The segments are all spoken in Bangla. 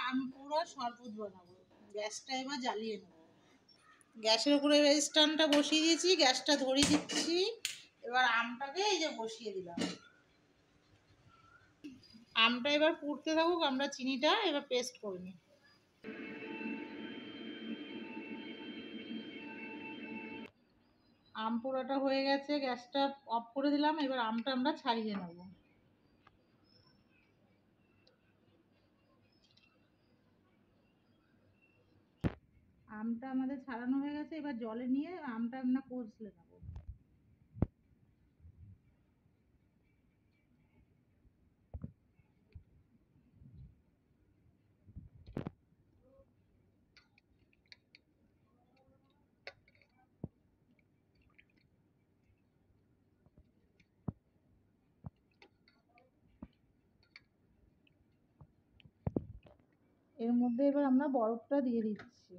আম পুরা শরবত বানাবো। গ্যাসটা এবার জ্বালিয়ে নেব। গ্যাসের উপরে স্ট্যান্ডটা বসিয়ে দিয়েছি, গ্যাসটা ধরিয়ে দিচ্ছি। এবার আমটাকে এই যে বসিয়ে দিলাম। আমটা এবার পুড়তে থাকুক, আমরা চিনিটা এবার পেস্ট করে নিই। আম পোড়াটা হয়ে গেছে, গ্যাসটা অফ করে দিলাম। এবার আমটা আমরা ছাড়িয়ে নেব। আমটা আমাদের ছাড়ানো হয়ে গেছে, এবার জলে নিয়ে আমটা আমরা কষলে নেব। এর মধ্যে এবার আমরা বরফটা দিয়ে দিচ্ছি।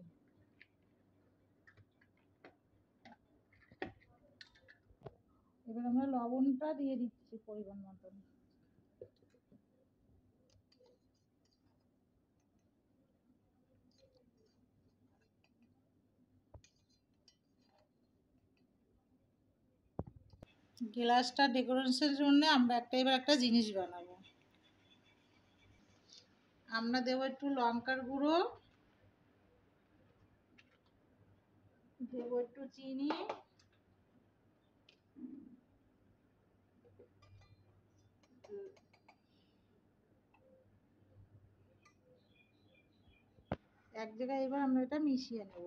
এবার আমরা লবণটা দিয়ে দিচ্ছি পরিমাণ মতন। গ্লাসটা ডেকোরেশনের জন্য আমরা এবার একটা জিনিস বানাবো। আমরা দেবো একটু লঙ্কার গুঁড়ো, দেবো একটু চিনি, এক জায়গায় এবার আমরা এটা মিশিয়ে নেব।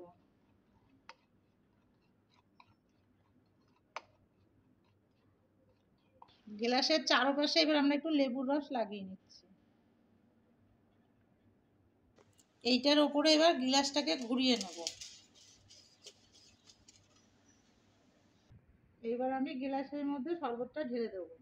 গ্লাসের চারপাশে এবার আমরা একটু লেবুর রস লাগিয়ে নিচ্ছি। এইটার ওপরে এবার গ্লাসটাকে ঘুরিয়ে নেব। এবার আমি গ্লাসের মধ্যে শরবতটা ঢেলে দেবো।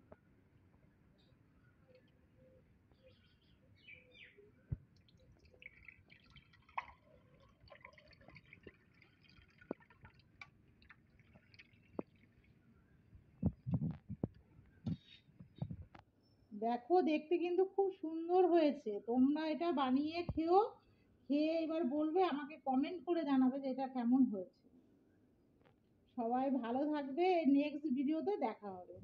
দেখো, দেখতে কিন্তু খুব সুন্দর হয়েছে। তোমরা এটা বানিয়ে খেও, খেয়ে এবার বলবে, আমাকে কমেন্ট করে জানাবে যে এটা কেমন হয়েছে। সবাই ভালো থাকবে, নেক্সট ভিডিওতে দেখা হবে।